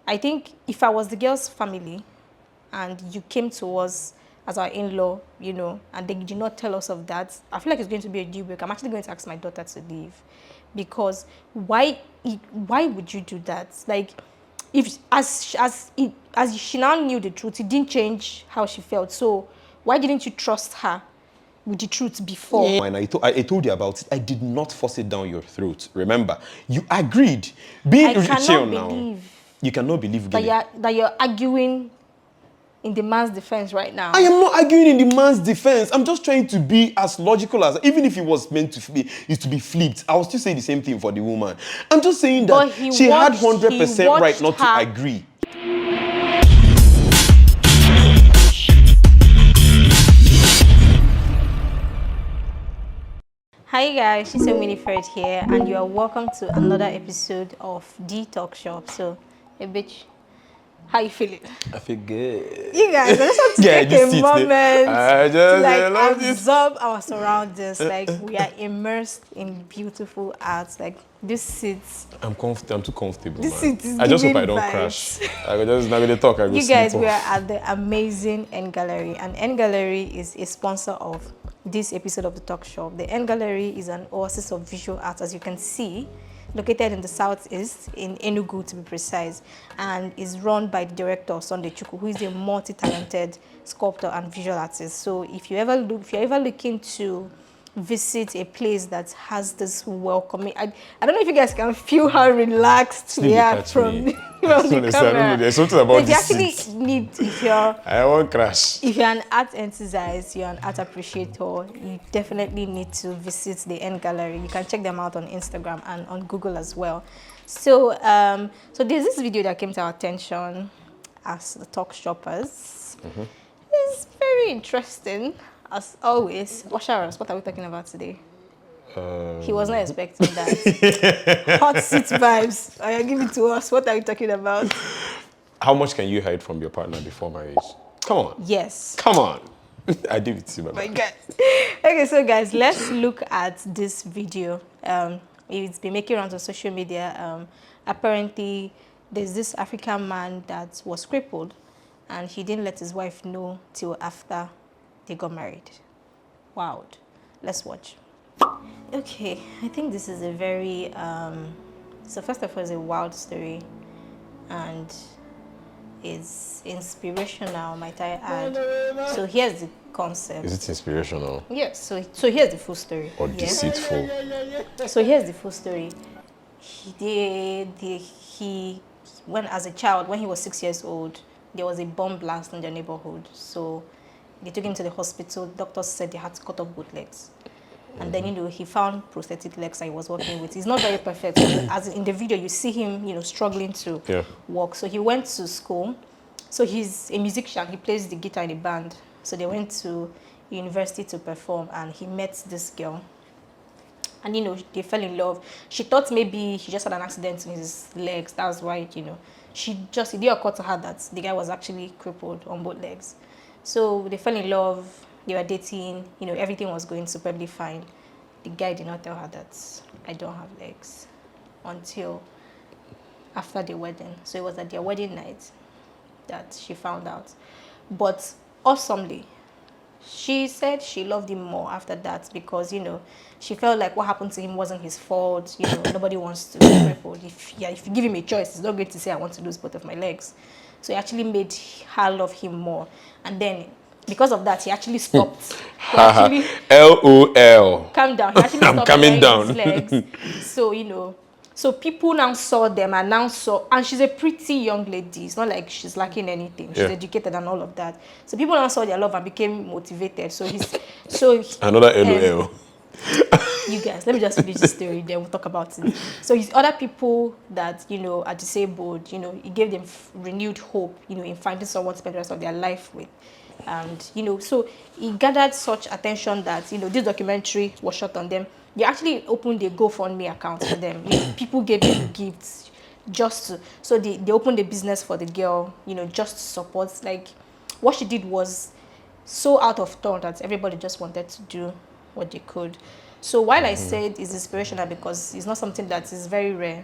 I think if I was the girl's family and you came to us as our in-law, you know, and they did not tell us of that, I feel like it's going to be a deal breaker. I'm actually going to ask my daughter to leave, because why would you do that? Like, if as she now knew the truth, it didn't change how she felt. So why didn't you trust her with the truth before? And I told you about it. I did not force it down your throat. Remember, you agreed. Being I cannot chill now. believe You cannot believe that you're arguing in the man's defense right now. I am not arguing in the man's defense. I'm just trying to be as logical as, even if it was meant to be, is to be flipped, I will still say the same thing for the woman. I'm just saying that she had 100% right not to agree. Hi guys, she's Winifred here, and you are welcome to another episode of The Talk Shop. So, hey bitch, how you feeling? I feel good. You guys, I just want to take a moment to like absorb our surroundings. Like, we are immersed in beautiful art. Like, this seats. I'm too comfortable. This seat is I just hope I don't vibes. Crash. I will just not gonna talk. I go. You guys, we are at the amazing N Gallery, and N Gallery is a sponsor of this episode of the Talk Shop. The N Gallery is an oasis of visual art, as you can see, located in the southeast, in Enugu to be precise, and is run by the director Sunday Chukwu, who is a multi-talented sculptor and visual artist. So if you're ever looking to visit a place that has this welcoming, I don't know if you guys can feel how relaxed we are from the camera. There's something about if you actually need, I won't crash. If you're an art enthusiast, you're an art appreciator, you definitely need to visit the N Gallery. You can check them out on Instagram and on Google as well. So, so there's this video that came to our attention as the Talk Shoppers. It's very interesting, as always. Washaras, what are we talking about today? He was not expecting that. Hot seat vibes. Oh, give it to us. What are we talking about? How much can you hide from your partner before marriage? Come on. Yes. Come on. I did it to you, my God. Okay, so guys, let's look at this video. It's been making rounds on social media. Apparently, there's this African man that was crippled, and he didn't let his wife know till after they got married. Wow. Let's watch. Okay, I think this is a very, so first of all, it's a wild story, and it's inspirational, might I add. So here's the concept. Is it inspirational? Yes, so here's the full story. Or deceitful? So here's the full story. When as a child, when he was 6 years old, there was a bomb blast in their neighborhood. So they took him to the hospital. Doctors said they had to cut off both legs. And then, he found prosthetic legs that he was working with. He's not very perfect. As in the video, you see him, struggling to walk. So he went to school. So he's a musician. He plays the guitar in a band. So they went to university to perform, and he met this girl. And, they fell in love. She thought maybe he just had an accident in his legs. That's why, it didn't occur to her that the guy was actually crippled on both legs. So they fell in love. They were dating, everything was going superbly fine. The guy did not tell her that I don't have legs until after the wedding. So it was at their wedding night that she found out. But awesomely, she said she loved him more after that because, she felt like what happened to him wasn't his fault. Nobody wants to be crippled. If you give him a choice, he's not going to say, I want to lose both of my legs. So it actually made her love him more. And then, because of that, he actually stopped. LOL. Calm down. He actually stopped. I'm coming down. His legs. So, so people now saw them and she's a pretty young lady. It's not like she's lacking anything. She's educated and all of that. So people now saw their love and became motivated. Another LOL. You guys, let me just finish the story, then we'll talk about it. So his other people that, are disabled, he gave them renewed hope, in finding someone to spend the rest of their life with. And, so he gathered such attention that, this documentary was shot on them. They actually opened a GoFundMe account for them. People gave them gifts so they opened a business for the girl, just to support. Like, what she did was so out of turn that everybody just wanted to do what they could. So while I said it's inspirational because it's not something that is very rare,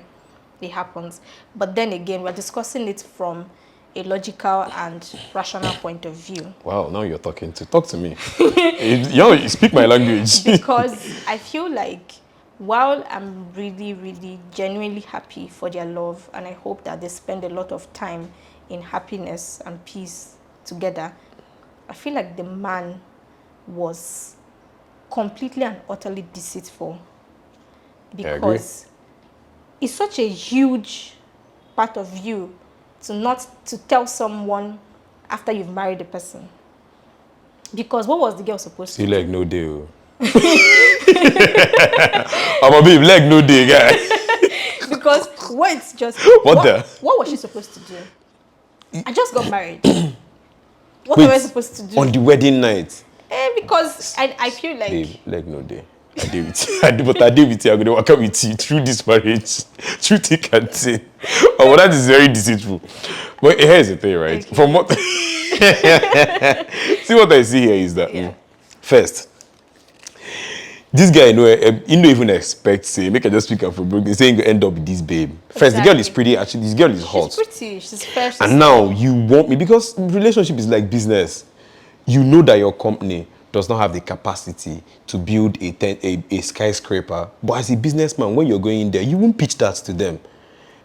it happens. But then again, we're discussing it from a logical and rational point of view. Wow, now you're talking to. Talk to me. You speak my language. Because I feel like while I'm really, really genuinely happy for their love, and I hope that they spend a lot of time in happiness and peace together, I feel like the man was completely and utterly deceitful. Because it's such a huge part of you to not to tell someone after you've married the person. Because what was the girl supposed to do? Leg no deal. I'm a babe, leg no day, guy. Because what was she supposed to do? I just got married. What am I supposed to do? On the wedding night. Because I feel like... Babe, leg no day. I deal with you. But I deal with you. I'm going to work out with you through this marriage. Through thick and thin. Oh, well, that is very deceitful. But here's the thing, right? Okay. From what... See what I see here is that... First, this guy, he don't even expect, say, make I just speak up for Brooklyn, saying you end up with this babe. First, the girl is pretty, actually, this girl is hot. She's pretty, she's fresh. And now, you want me, because relationship is like business. You know that your company does not have the capacity to build a skyscraper. But as a businessman, when you're going in there, you won't pitch that to them.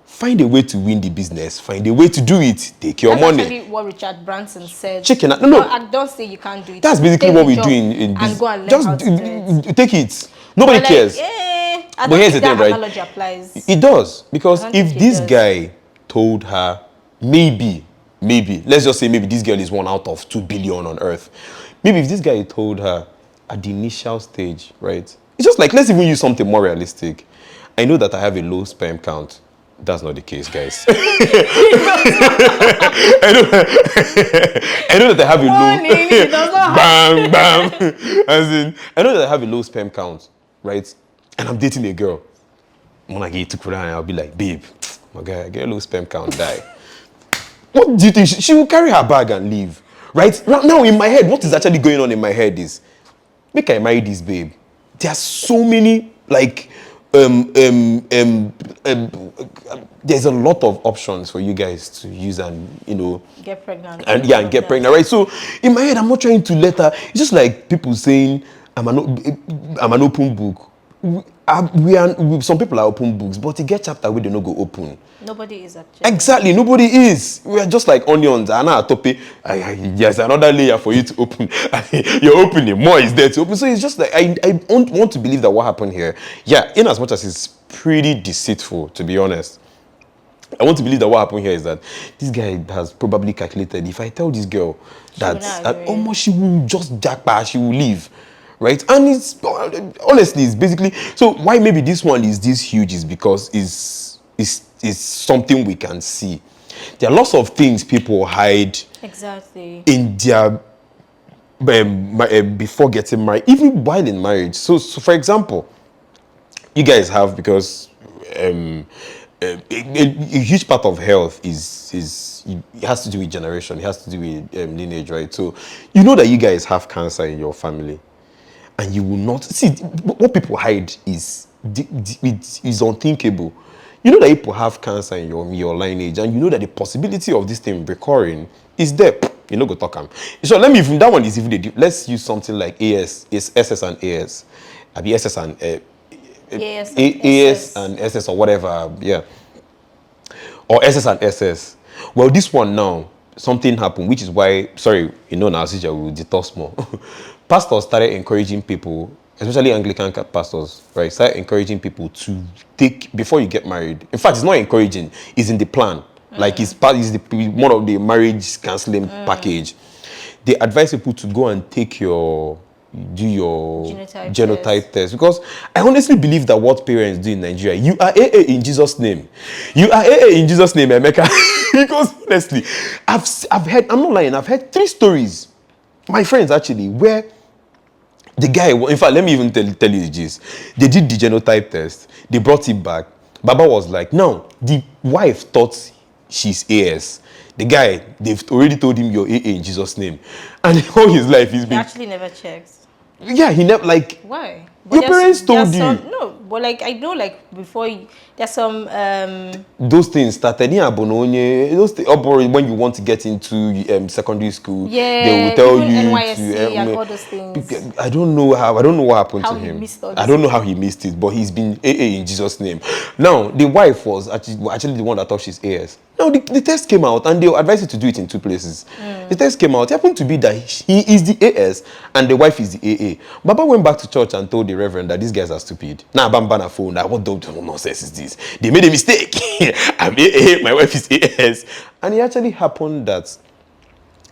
Find a way to win the business. Find a way to do it. Take your money. That's actually what Richard Branson said. Chicken. No, I don't say you can't do it. That's basically what we do in business. And go and learn just how to do it. Take it. Nobody cares. But here's the thing, right? Analogy applies. It does. Because if this guy told her, maybe, let's just say maybe this girl is 1 out of 2 billion on earth. Maybe if this guy told her at the initial stage, right? It's just like, let's even use something more realistic. I know that I have a low sperm count. That's not the case, guys. I know that I have a low... bam. As in, I know that I have a low sperm count, right? And I'm dating a girl. When I get to Korea, I'll be like, babe, my guy, I get a low sperm count, die. What do you think? She will carry her bag and leave. Right now, in my head, what is actually going on in my head is, make I marry this babe. There are so many, like, there's a lot of options for you guys to use and, get pregnant. And get pregnant, right? So, in my head, I'm not trying to let her, it's just like people saying, I'm an open book. Some people are open books, but you get chapter where they don't go open. Nobody is actually. Exactly, nobody is. We are just like onions. There's another layer for you to open. You're opening, more is there to open. So it's just like, I don't want to believe that what happened here. Yeah, in as much as it's pretty deceitful, to be honest. I want to believe that what happened here is that this guy has probably calculated, if I tell this girl that almost she will just jackpot, she will leave. Right? And it's, honestly, it's basically, so why maybe this one is this huge is because it's something we can see. There are lots of things people hide exactly in their before getting married, even while in marriage. So for example, you guys have, because a huge part of health is it has to do with generation, it has to do with lineage, right? So you know that you guys have cancer in your family, and you will not see what people hide is unthinkable. You know that people have cancer in your lineage, and you know that the possibility of this thing recurring is there. You know, go talk them. So let me even, that one is even, let's use something like SS and AS. I be SS and AS and SS or whatever, yeah. Or SS and SS. Well, this one now, something happened, which is why, sorry, now Sija will detox more. Pastors started encouraging people, especially Anglican pastors, right, started encouraging people to take, before you get married. In fact, it's not encouraging, it's in the plan. Like, it's one of the marriage counseling package. They advise people to go and do your genotype test. Because I honestly believe that what parents do in Nigeria, you are AA in Jesus' name. You are AA in Jesus' name, Emeka. Because honestly, I've heard, I'm not lying, I've heard 3 stories, my friends actually, where the guy, in fact, let me even tell you the gist. They did the genotype test. They brought it back. Baba was like, no, the wife thought she's AS. The guy, they've already told him you're AA in Jesus' name. And all his life he's been... He actually never checked. Yeah, he never, like... Why? Your parents told you. No, But like I know, like before, there's some those things started in Abononye. Those when you want to get into secondary school, they will tell you NYSC to. and all those things. I don't know what happened How to him. he missed all I don't know how he missed it, but he's been AA in Jesus' name. Now the wife was actually the one that thought she's AS. Now the test came out and they advised you to do it in 2 places. The test came out. It happened to be that he is the AS and the wife is the AA. Baba went back to church and told the reverend that these guys are stupid. Now Bambana phone. Now what nonsense is this? They made a mistake. I'm AA, my wife is AS. And it actually happened that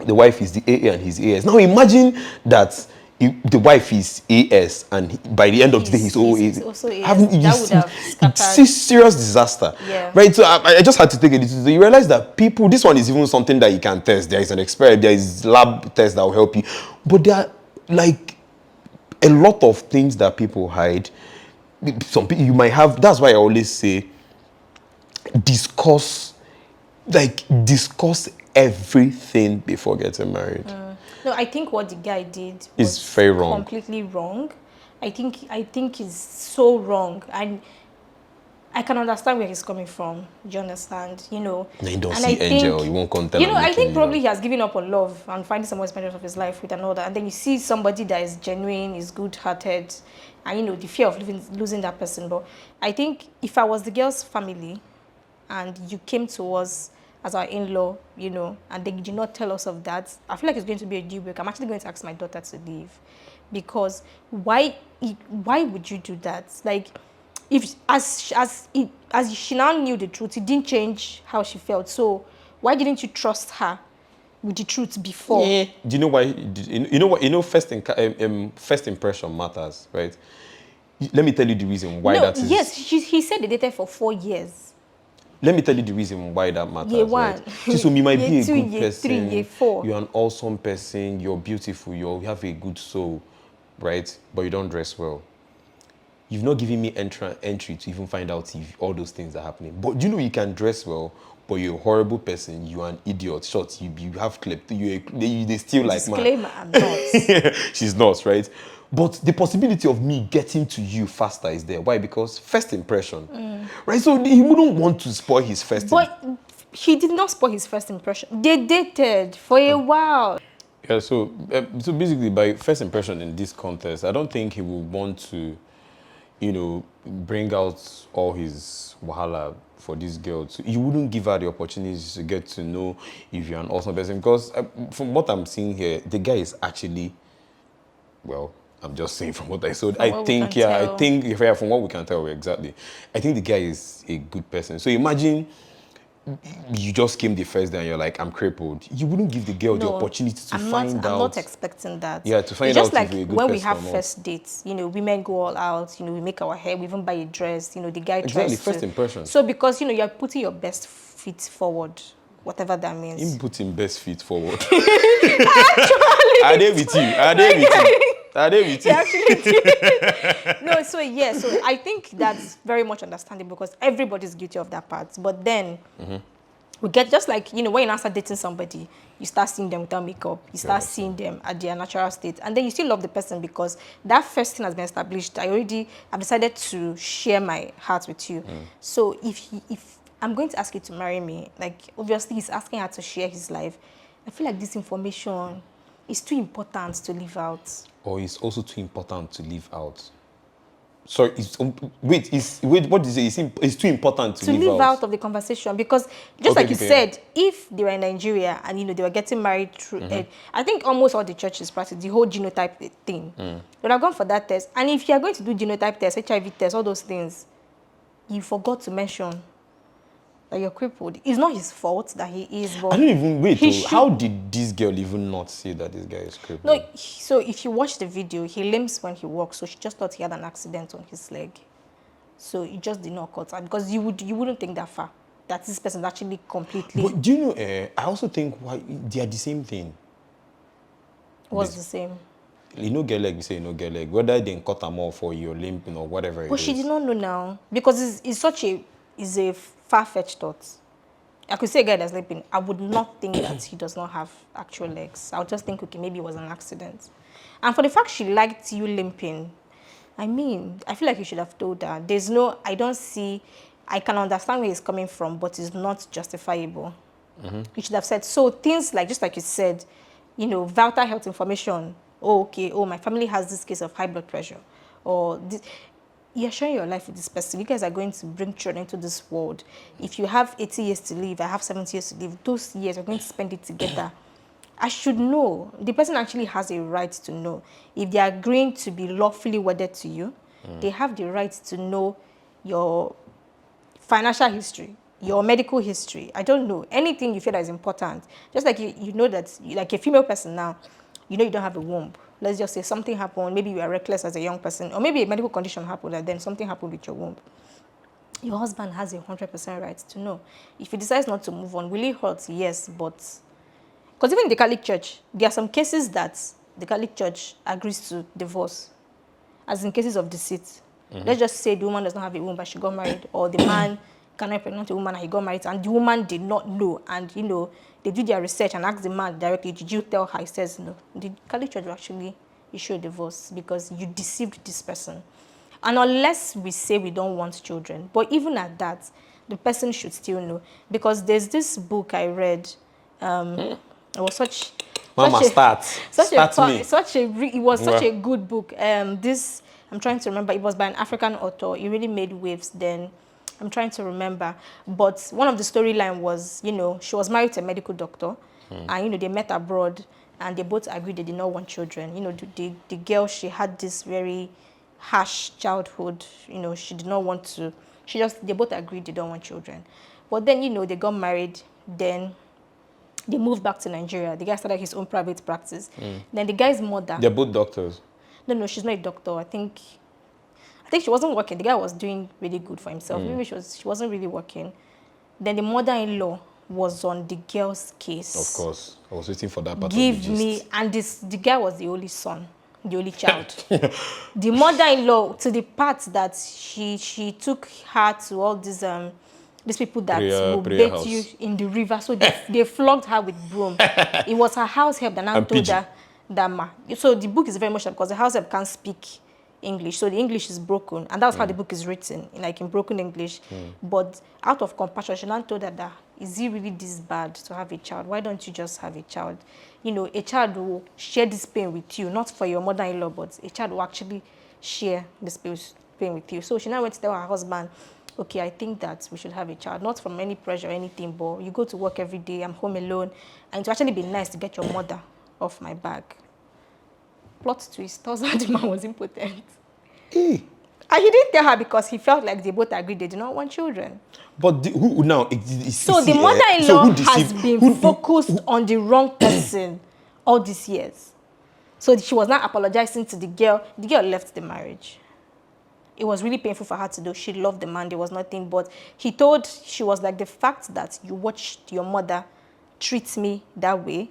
the wife is the AA and he's AS. Now imagine that the wife is AS and by the end of the day he's also AS. That would have scattered. Serious disaster. Yeah. Right? So I just had to take it. So you realize that people, this one is even something that you can test. There is an experiment, there is lab test that will help you. But there are like a lot of things that people hide. Some people you might have, that's why I always say discuss everything before getting married. No, I think what the guy did is very wrong. Completely wrong. I think it's so wrong. And I can understand where he's coming from. Do you understand? You know. No, you don't see Angel. You won't come tell him. I think probably he has given up on love and finding someone spend the rest of his life with another. And then you see somebody that is genuine, is good-hearted, and the fear of losing that person. But I think if I was the girl's family, and you came to us as our in-law, and they did not tell us of that, I feel like it's going to be a deal breaker. I'm actually going to ask my daughter to leave. Because why would you do that? Like, if as she now knew the truth, it didn't change how she felt. So why didn't you trust her with the truth before? Yeah. Do you know why? First impression matters, right? Let me tell you the reason why that is. Yes, he said they dated for 4 years. Let me tell you the reason why that matters. Year 1. Right? So you might be a good year person. 3, year 4. You're an awesome person. You're beautiful. You have a good soul, right? But you don't dress well. You've not given me entry to even find out if all those things are happening. But you can dress well, but you're a horrible person. You're an idiot. Short. You have clipped. They still like man. Disclaimer: I'm not. She's not, right? But the possibility of me getting to you faster is there. Why? Because first impression, right? So he wouldn't want to spoil his first impression. But he did not spoil his first impression. They dated for a while. Yeah, so basically by first impression in this contest, I don't think he would want to, bring out all his wahala for this girl. So you wouldn't give her the opportunity to get to know if you're an awesome person. Because from what I'm seeing here, the guy is actually, well, I'm just saying from what I saw. I think from what we can tell, exactly. I think the guy is a good person. So imagine you just came the first day and you're like, I'm crippled. You wouldn't give the girl the opportunity to find out. I'm not expecting that. Yeah, to find out just like if you're a good when person we have or not. first dates, women go all out, we make our hair, we even buy a dress, the guy exactly, tries first impression. So because, you're putting your best feet forward, whatever that means. Him putting best feet forward. Actually. Are they with you? Are they with you? Are they with you? Actually, no, so I think that's very much understandable because everybody's guilty of that part. But then we get just like, when you now start dating somebody, you start seeing them without makeup, you start seeing them at their natural state, and then you still love the person because that first thing has been established. I've decided to share my heart with you. So if I'm going to ask you to marry me, like obviously he's asking her to share his life, I feel like this information is too important to leave out. Or it's also too important to leave out. Sorry, what did you say? It's too important to leave out of the conversation because like you said, if they were in Nigeria and they were getting married through, I think almost all the churches practice the whole genotype thing. They would have gone for that test. And if you are going to do genotype test, HIV test, all those things, you forgot to mention that you're crippled. It's not his fault that he is. But I don't even wait. How did this girl even not see that this guy is crippled? No, so if you watch the video, he limps when he walks. So she just thought he had an accident on his leg. So it just did not cut out because you wouldn't think that far that this person is actually completely. But do you know? I also think why they are the same thing. What's the same? Get leg, we say get leg. Whether they cut them off or you're limping or whatever. But she did not know now because it's a far-fetched thought. I could say a guy that's limping. I would not think that he does not have actual legs. I would just think, okay, maybe it was an accident. And for the fact she liked you limping, I mean, I feel like you should have told her. I can understand where he's coming from, but it's not justifiable. You should have said, so things like, just like you said, vital health information. Oh, okay, my family has this case of high blood pressure. Or this, you're sharing your life with this person. You guys are going to bring children into this world. If you have 80 years to live, I have 70 years to live, those years, we're going to spend it together. I should know. The person actually has a right to know. If they are agreeing to be lawfully wedded to you, they have the right to know your financial history, your medical history. I don't know. Anything you feel that is important. Just like you know that, like a female person now, you don't have a womb. Let's just say something happened. Maybe you are reckless as a young person, or maybe a medical condition happened and then something happened with your womb. Your husband has a 100% right to know. If he decides not to move on, will it hurt? Yes, but because even in the Catholic Church, there are some cases that the Catholic Church agrees to divorce, as in cases of deceit. Let's just say the woman does not have a womb, but she got married, or the man cannot pregnant a woman and he got married, and the woman did not know, and they do their research and ask the man directly, did you tell her? He says no. The Catholic Church will actually issue a divorce because you deceived this person. And unless we say we don't want children, but even at that, the person should still know. Because there's this book I read, it was such a good book. I'm trying to remember. It was by an African author. It really made waves then. I'm trying to remember. But one of the storyline was, she was married to a medical doctor, and they met abroad, and they both agreed they did not want children. The girl, she had this very harsh childhood. She did not want to. They both agreed they don't want children. But then, they got married. Then they moved back to Nigeria. The guy started his own private practice. Then the guy's mother. They're both doctors. No, she's not a doctor. I think she wasn't working. The guy was doing really good for himself. Maybe she wasn't really working. Then the mother-in-law was on the girl's case. Of course. I was waiting for that part Give of the gist. me, and the guy was the only son, the only child. The mother-in-law, to the part that she took her to all these people that will bathe you in the river. So they flogged her with broom. It was her house help that now told her that so the book is very much because the house help can't speak English, so the English is broken, and that's how the book is written, in broken English. But out of compassion, she now told her that, is it really this bad to have a child? Why don't you just have a child? A child will share this pain with you, not for your mother-in-law, but a child will actually share this pain with you. So she now went to tell her husband, okay, I think that we should have a child, not from any pressure or anything, but you go to work every day, I'm home alone, and it would actually be nice to get your mother off my back. Plot twist, turns out the man was impotent. And he didn't tell her because he felt like they both agreed they did not want children. But who now? So the mother-in-law has been focused on the wrong person all these years. So she was not apologizing to the girl. The girl left the marriage. It was really painful for her to do. She loved the man. There was nothing. But she was like, the fact that you watched your mother treat me that way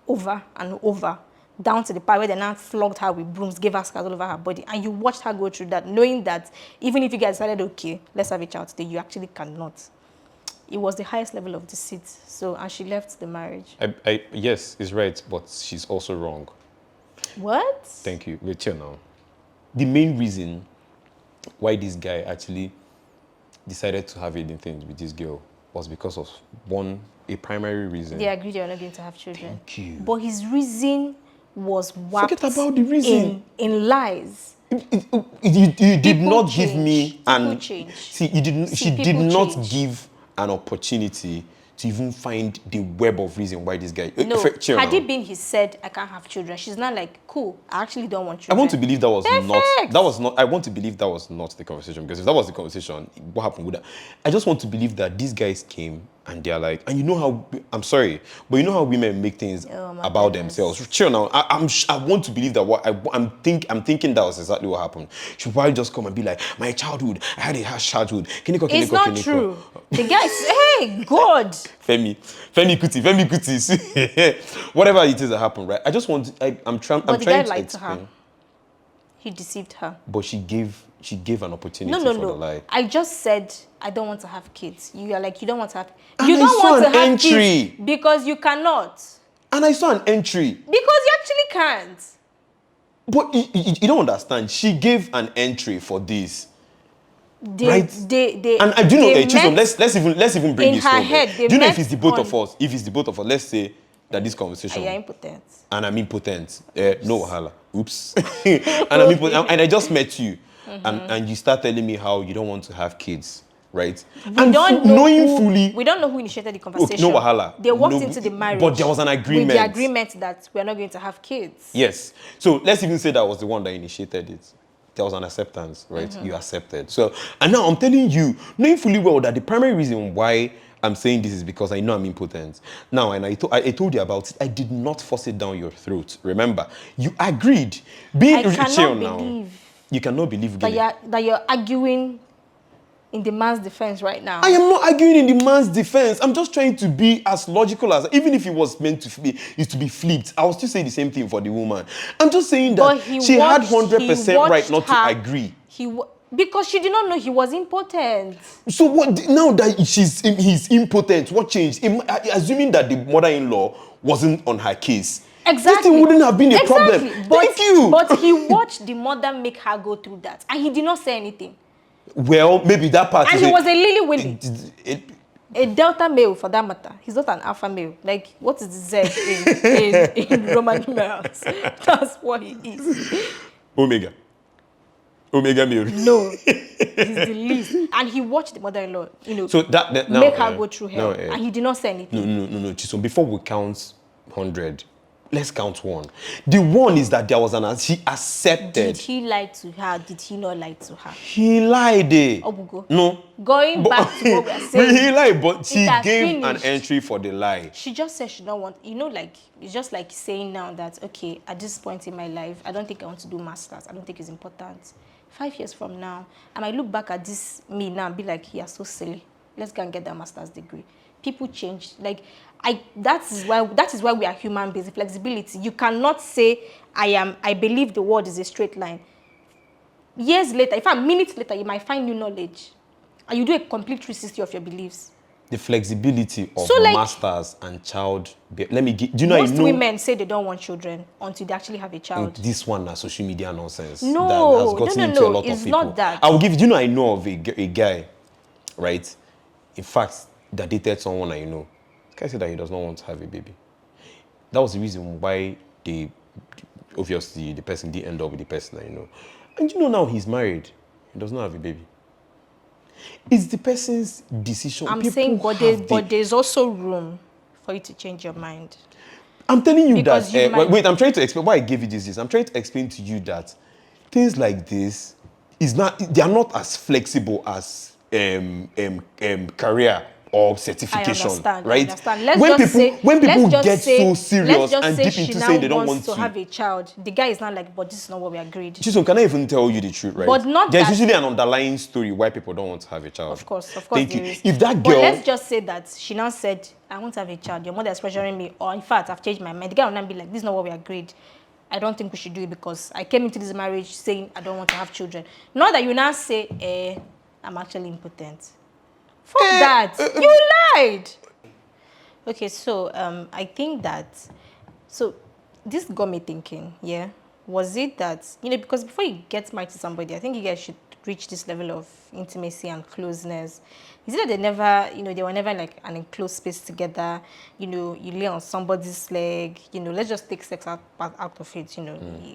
over and over, down to the part where they now flogged her with brooms, gave her scars all over her body, and you watched her go through that, knowing that even if you guys decided, okay, let's have a child today, you actually cannot. It was the highest level of deceit. And she left the marriage. Yes, it's right, but she's also wrong. What? Thank you. Wait here now. The main reason why this guy actually decided to have anything with this girl was because of a primary reason. They agreed they were not going to have children. Thank you. But his reason was wrapped Forget about the reason. in lies. You did not give me an... She did not give an opportunity to even find the web of reason why this guy... No, had it been he said, I can't have children, she's not like, cool, I actually don't want children. I want to believe that was not... I want to believe that was not the conversation, because if that was the conversation, what happened with that? I just want to believe that these guys came and they're like... And you know how... I'm sorry, but you know how women make things about themselves. Chill now. I want to believe that I'm thinking that was exactly what happened. She'll probably just come and be like, my childhood, I had a harsh childhood. It's not true. The guy said, hey, God. Femi Kuti. Whatever it is that happened, right? I just want... I'm trying to lied to her. He deceived her. But she gave an opportunity for the lie. I just said, I don't want to have kids. You are like, you don't want to have... You don't want to have kids because you cannot. And I saw an entry. Because you actually can't. But you don't understand. She gave an entry for this. Right? And I do know, Chisom, let's even bring this home. Do you know if it's the both of us? If it's the both of us, let's say that this conversation. You're impotent. And I'm impotent. No wahala. Oops. And I'm impotent. And I just met you. And you start telling me how you don't want to have kids. Right? We don't know who initiated the conversation. No wahala. They walked into the marriage. But there was an agreement. With the agreement that we're not going to have kids. Yes. So let's even say that was the one that initiated it. There was an acceptance, right? You accepted. So, and now I'm telling you, knowing fully well that the primary reason why I'm saying this is because I know I'm impotent. Now, and I told you about it, I did not force it down your throat. Remember, you agreed. I cannot believe. You cannot believe that you're arguing in the man's defense right now. I am not arguing in the man's defense. I'm just trying to be as logical as, even if it was meant to be, is to be flipped. I will still say the same thing for the woman. I'm just saying that she had 100% right not to agree. Because she did not know he was impotent. So what? Now that he's impotent, what changed? Assuming that the mother-in-law wasn't on her case. Exactly. This thing wouldn't have been a problem. Thank you. But he watched the mother make her go through that, and he did not say anything. Well, maybe that part. And he was a Lily Willy. A delta male, for that matter. He's not an alpha male. Like, what is the Z in Roman numerals? That's what he is. Omega male. No, he's the least. And he watched the mother-in-law, so that make her go through hell. And he did not say anything. No, Chisom, before we count 100, let's count one. The one is that there was he accepted. Did he lie to her? Did he not lie to her? He lied. Obugo. No. Going back to what we are saying. He lied, but she gave an entry for the lie. She just said she don't want, like, it's just like saying now that, okay, at this point in my life, I don't think I want to do masters. I don't think it's important. 5 years from now, I might look back at this me now and be like, you're so silly. Let's go and get that master's degree. People change. Like, that is why we are human beings. Flexibility. You cannot say I believe the world is a straight line. Years later, in fact, minutes later, you might find new knowledge, and you do a complete 360 of your beliefs. The flexibility of masters and child. Let me give. Do you know? Most women say they don't want children until they actually have a child. This one is social media nonsense. No, that has gotten into a lot it's of people. not that. I will give. Do you know? I know of a guy, right? In fact, that dated someone I know. The guy said that he does not want to have a baby. That was the reason why obviously the person didn't end up with the person I know. And you know now he's married. He does not have a baby. It's the person's decision. I'm saying, but there's also room for you to change your mind. I'm telling you because wait, I'm trying to explain why I gave you this. I'm trying to explain to you that things like this they are not as flexible as career or certification. I understand. When people get so serious and deep into saying they don't want to have a child, the guy is not like, but this is not what we agreed. Chisom, can I even tell you the truth, right? But not there's usually an underlying story why people don't want to have a child. Of course. Thank you. If that girl, but let's just say that she now said, I want to have a child. Your mother is pressuring me, or in fact, I've changed my mind. The guy will now be like, this is not what we agreed. I don't think we should do it because I came into this marriage saying I don't want to have children. Not that you now say, I'm actually impotent. Fuck that. You lied. Okay, so I think that, so this got me thinking, yeah. Was it that, because before you get married to somebody, I think you guys should reach this level of intimacy and closeness. Is it that they were never like an enclosed space together, you lay on somebody's leg, let's just take sex out of it,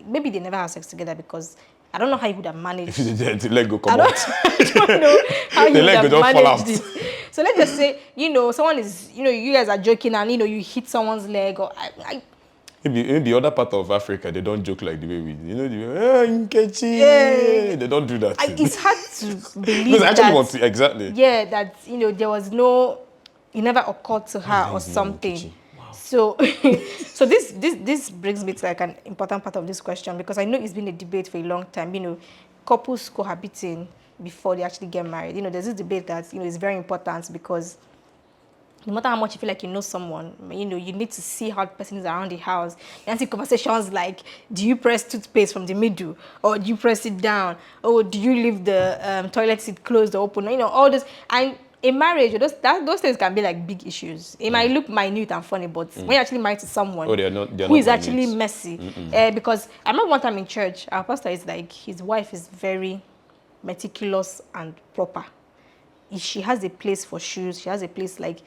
Maybe they never had sex together because I don't know how you would have managed. The leg go come out. I don't know how you would have managed it. So let's just say, someone is, you guys are joking and, you hit someone's leg or Maybe other part of Africa, they don't joke like the way we do. They don't do that. It's hard to believe because I actually want to, exactly. Yeah, that, there was it never occurred to her or something. Wow. So this brings me to like an important part of this question because I know it's been a debate for a long time, couples cohabiting before they actually get married. There's this debate that, is very important because no matter how much you feel like you know someone, you need to see how the person is around the house. You see conversations like, do you press toothpaste from the middle? Or do you press it down? Or do you leave the toilet seat closed or open? All this. And in marriage, those things can be like big issues. It might look minute and funny, but when you're actually married to someone they're who is not actually messy, because I remember one time in church, our pastor is like, his wife is very meticulous and proper. If she has a place for shoes, she has a place like,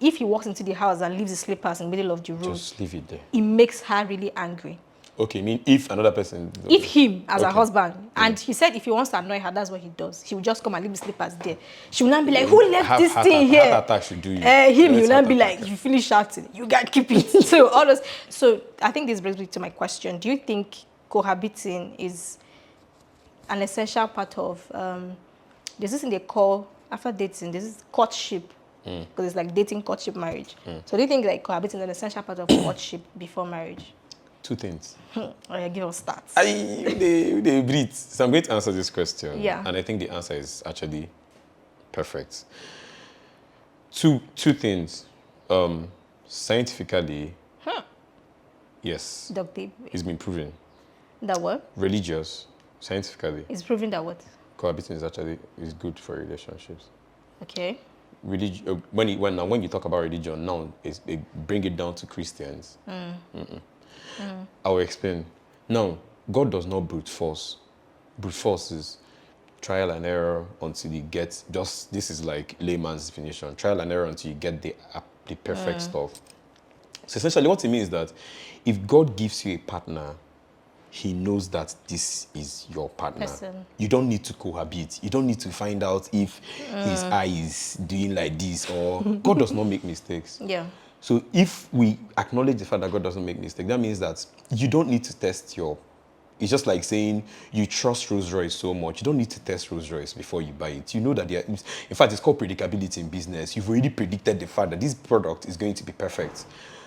if he walks into the house and leaves his slippers in the middle of the room, just leave it there. It makes her really angry. Okay, I mean, if another person... If him, as a husband, and he said if he wants to annoy her, that's what he does. He will just come and leave the slippers there. She will not be like, who left this thing here? Heart attack should do you. He will not be like, you finish shouting, you got to keep it. So, all those. So, I think this brings me to my question. Do you think cohabiting is an essential part of... there's this thing they call, after dating, this is courtship. Because it's like dating, courtship, marriage. So, do you think like cohabiting is an essential part of courtship before marriage? Two things. Oh, yeah, give us stats. They breathe. So I'm going to answer this question. Yeah. And I think the answer is actually perfect. Two things. Scientifically, yes. Doc Dave. It's been proven. That what? Religious, scientifically. It's proven that what? Cohabiting is good for relationships. Okay. When you talk about religion now, bring it down to Christians. I will explain. Now, God does not brute force. Brute force is trial and error until you get this is like layman's definition. Trial and error until you get the perfect stuff. So essentially what it means is that if God gives you a partner, he knows that this is your partner. Person. You don't need to cohabit. You don't need to find out if his eye is doing like this or... God does not make mistakes. Yeah. So if we acknowledge the fact that God doesn't make mistakes, that means that you don't need to test your... It's just like saying you trust Rolls-Royce so much. You don't need to test Rolls-Royce before you buy it. You know that in fact, it's called predictability in business. You've already predicted the fact that this product is going to be perfect.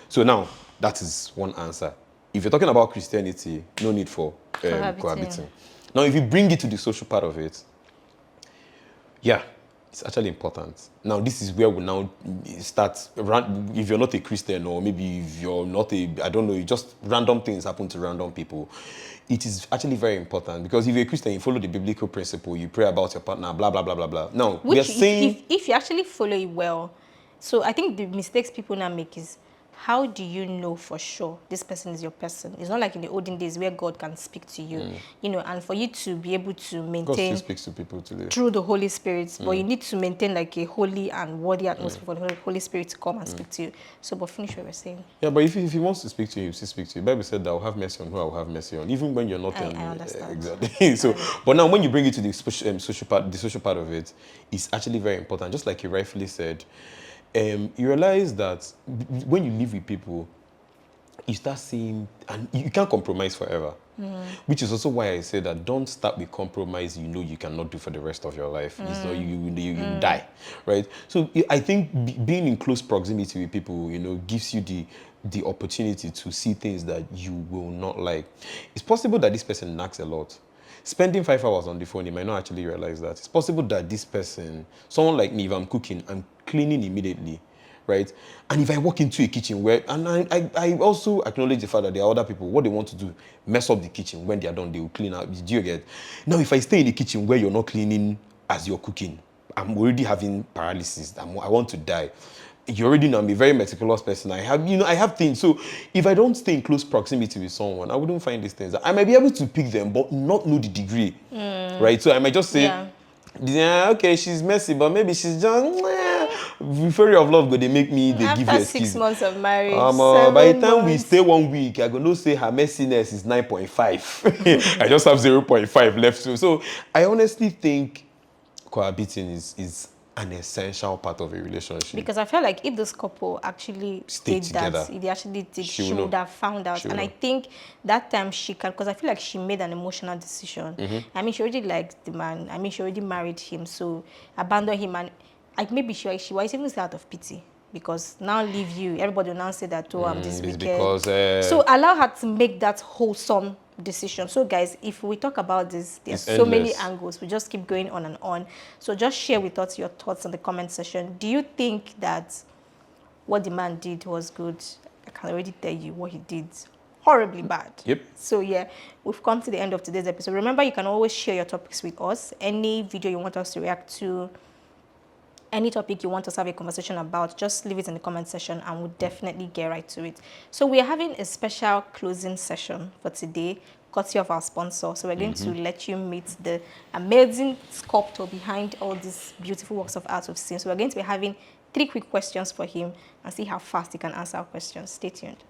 So now, that is one answer. If you're talking about Christianity, no need for cohabiting. Now, if you bring it to the social part of it, yeah, it's actually important. Now, this is where we now start, if you're not a Christian or maybe if you're not I don't know, just random things happen to random people. It is actually very important because if you're a Christian, you follow the biblical principle, you pray about your partner, blah, blah, blah, blah, blah. Now, we are saying... If you actually follow it well, so I think the mistakes people now make is, how do you know for sure this person is your person? It's not like in the olden days where God can speak to you, and for you to be able to maintain... God still speaks to people today. Through the Holy Spirit, but you need to maintain like a holy and worthy atmosphere for the Holy Spirit to come and speak to you. So, but finish what you're saying. Yeah, but if he wants to speak to you, he'll still speak to you. The Bible said that I'll have mercy on who I will have mercy on, even when you're not... I understand. Exactly. So, but now when you bring it to the social part of it, it's actually very important. Just like you rightfully said, you realize that when you live with people, you start seeing, and you can't compromise forever. Which is also why I say that don't start with compromise you cannot do for the rest of your life. It's not, you die, right? So I think being in close proximity with people, gives you the opportunity to see things that you will not like. It's possible that this person nags a lot. Spending 5 hours on the phone, you might not actually realize that. It's possible that this person, someone like me, if I'm cooking, I'm cleaning immediately, right? And if I walk into a kitchen where, and I also acknowledge the fact that there are other people, what they want to do, mess up the kitchen. When they are done, they will clean up. Do you get? Now, if I stay in the kitchen where you're not cleaning as you're cooking, I'm already having paralysis. I want to die. You already know I'm a very meticulous person. I have things. So if I don't stay in close proximity with someone, I wouldn't find these things. I might be able to pick them, but not know the degree, right? So I might just say, yeah, okay, she's messy, but maybe she's just, fairy of love, they make me, they give you After 6 months of marriage, by the time we stay 1 week, I'm going to say her messiness is 9.5. I just have 0.5 left. So I honestly think cohabiting is an essential part of a relationship. Because I feel like if this couple actually stayed did together, that, if they actually did, she would have found out. And I think that time she can, because I feel like she made an emotional decision. I mean, she already liked the man. I mean, she already married him. So abandon him, and maybe she was even out of pity. Because now leave you, everybody will now say that, oh, I'm this wicked. Because, so allow her to make that wholesome decision. So guys, if we talk about this, there's so many angles. We just keep going on and on. So just share with us your thoughts in the comment section. Do you think that what the man did was good? I can already tell you what he did. Horribly bad. Yep. So yeah, we've come to the end of today's episode. Remember, you can always share your topics with us. Any video you want us to react to, any topic you want us to have a conversation about, just leave it in the comment section and we'll definitely get right to it. So we are having a special closing session for today, courtesy of our sponsor. So we're going to let you meet the amazing sculptor behind all these beautiful works of art we've seen. So we're going to be having 3 quick questions for him and see how fast he can answer our questions. Stay tuned.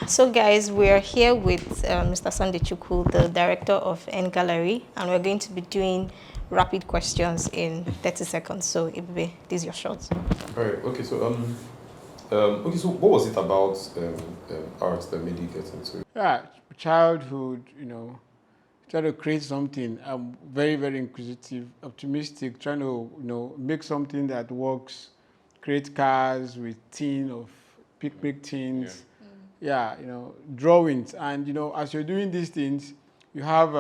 So guys, we're here with Mr. Sunday Chukwu, the director of N Gallery, and we're going to be doing rapid questions in 30 seconds. So Ibube, this is your shot. All right. Okay. So So what was it about art that made you get into it? Yeah, childhood. Trying to create something. I'm very, very inquisitive, optimistic. Trying to make something that works. Create cars with tin of picnic tins. Yeah, drawings. And as you're doing these things, you have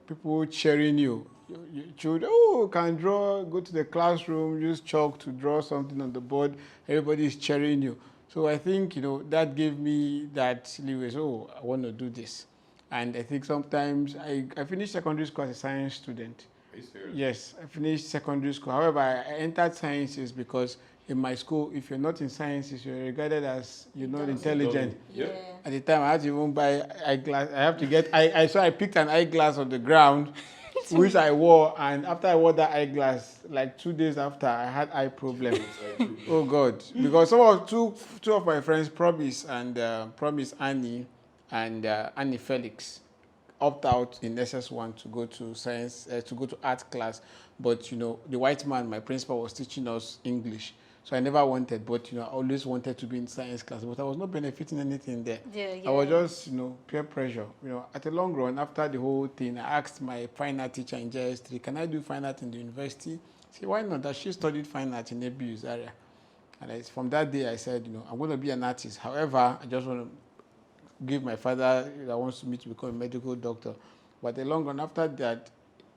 people cheering you. You should, can draw, go to the classroom, use chalk to draw something on the board. Everybody is cheering you. So I think, that gave me that leeway. So I want to do this. And I think sometimes I finished secondary school as a science student. Are you serious? Yes, I finished secondary school. However, I entered sciences because in my school, if you're not in sciences, you're regarded as you're not intelligent. Yeah. At the time, I had to even buy eyeglass. I have to get so I picked an eyeglass on the ground, which I wore, and after I wore that eyeglass, like 2 days after, I had eye problem. Oh God! Because two of my friends, Promise Annie and Annie Felix, opt out in SS1 to go to science, to go to art class. But the white man, my principal, was teaching us English. So I never wanted, but I always wanted to be in science class, but I was not benefiting anything there. I was just, peer pressure. At the long run, after the whole thing, I asked my fine art teacher in JS3, can I do fine art in the university? She said, why not? That she studied fine art in ABU's area. And from that day, I said, I'm going to be an artist. However, I just want to give my father that wants me to become a medical doctor. But the long run, after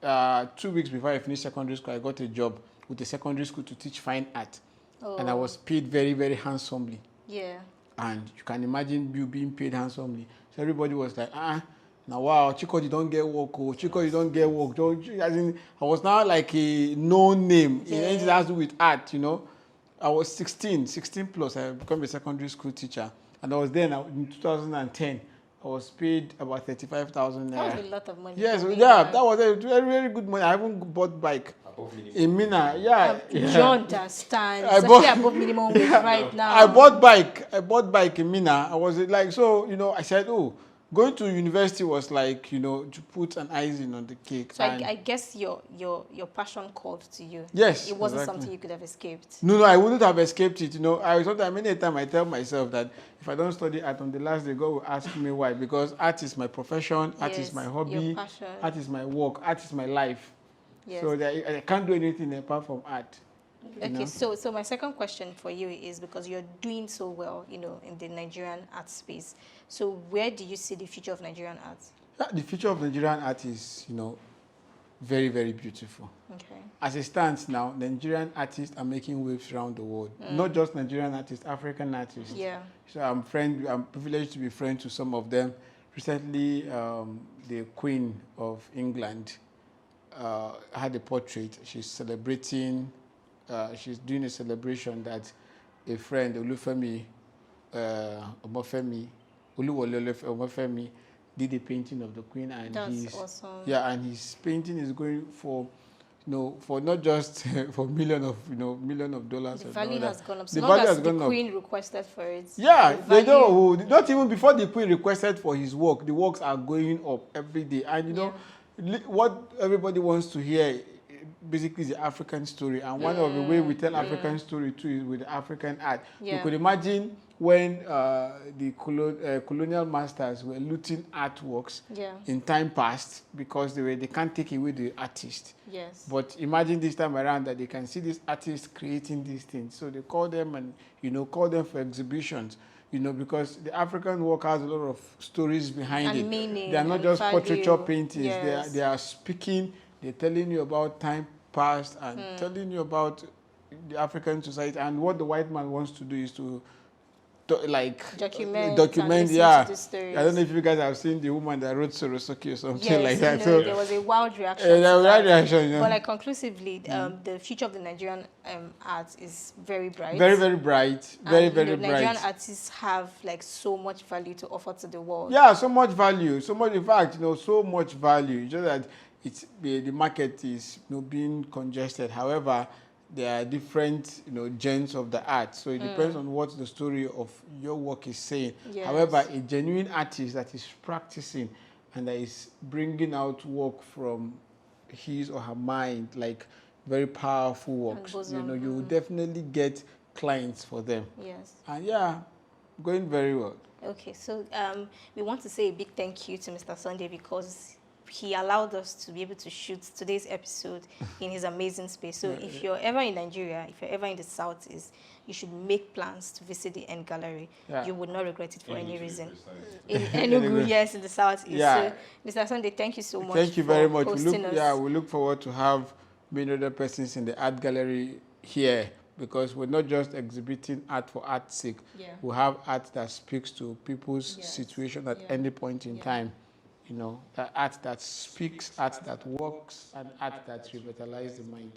that, 2 weeks before I finished secondary school, I got a job with the secondary school to teach fine art. Oh. And I was paid very, very handsomely. Yeah. And you can imagine you being paid handsomely. So everybody was like, now wow, Chiko, you don't get work. Oh, Chiko, you don't get work. I was now like a known name in anything that has to do with art, I was 16 plus. I became a secondary school teacher. And I was there in 2010. I was paid about 35,000 naira. That was a lot of money. Yes, that was a very, very good money. I even bought bike. In Mina, John understands. Especially above minimum wage right now. I bought bike in Mina. I was like, so, I said, going to university was like, to put an icing on the cake. So I guess your passion called to you. Yes. It wasn't something you could have escaped. No, I wouldn't have escaped it. Many times I tell myself that if I don't study art on the last day, God will ask me why. Because art is my profession, art is my hobby, your passion. Art is my work, art is my life. Yes. So I can't do anything apart from art. Okay, so my second question for you is, because you're doing so well, in the Nigerian art space. So where do you see the future of Nigerian art? The future of Nigerian art is, very, very beautiful. Okay. As it stands now, Nigerian artists are making waves around the world. Not just Nigerian artists, African artists. Yeah. So I'm privileged to be friends to some of them. Recently, the Queen of England had a portrait. She's celebrating. She's doing a celebration that a friend, Olufemi Omofemi, did a painting of the Queen, and that's awesome. Yeah, and his painting is going for, for not just for million of dollars. The value has gone up. The long value as has the gone Queen up. requested for it. Yeah, they know. Not even before the Queen requested for his work, the works are going up every day. And what everybody wants to hear basically is the African story. And one of the way we tell African story too is with African art. You could imagine when the colonial masters were looting artworks in time past, because they can't take away the artist. Yes. But imagine this time around that they can see these artists creating these things. So they call them and call them for exhibitions. Because the African work has a lot of stories behind it. Meaning, they are not just value. portraiture paintings. Yes. They are speaking. They're telling you about time past and telling you about the African society. And what the white man wants to do is to document. Yeah, to the stories. I don't know if you guys have seen the woman that wrote Sorosuke or something yes, like that. So there was a wild reaction. But like conclusively, the future of the Nigerian art is very bright. Very, very bright. Very, very bright. Nigerian artists have like so much value to offer to the world. Yeah, so much value. So much, in fact, so much value. Just that the market is being congested. However, there are different gens of the art, so it depends on what the story of your work is saying. Yes. However, a genuine artist that is practicing and that is bringing out work from his or her mind, like very powerful works, you will definitely get clients for them. Yes. And yeah, going very well. Okay, so we want to say a big thank you to Mr. Sunday because he allowed us to be able to shoot today's episode in his amazing space. So if you're ever in Nigeria, if you're ever in the Southeast, you should make plans to visit the End Gallery. Yeah. You would not regret it for any reason. In Enugu, yes, in the Southeast. Yeah. So, Mr. Sunday, thank you so much. Thank you very much. We look forward to have many other persons in the art gallery here, because we're not just exhibiting art for art's sake. Yeah. We have art that speaks to people's situation at any point in time. The art that speaks, art that works, and art that revitalizes the mind.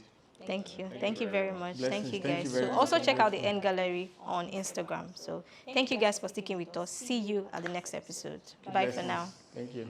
Thank you. Thank you very much. Blessings. Thank you, guys. Thank you so also check out the End Gallery on Instagram. So thank you guys for sticking with us. See you at the next episode. Bye for now. Thank you.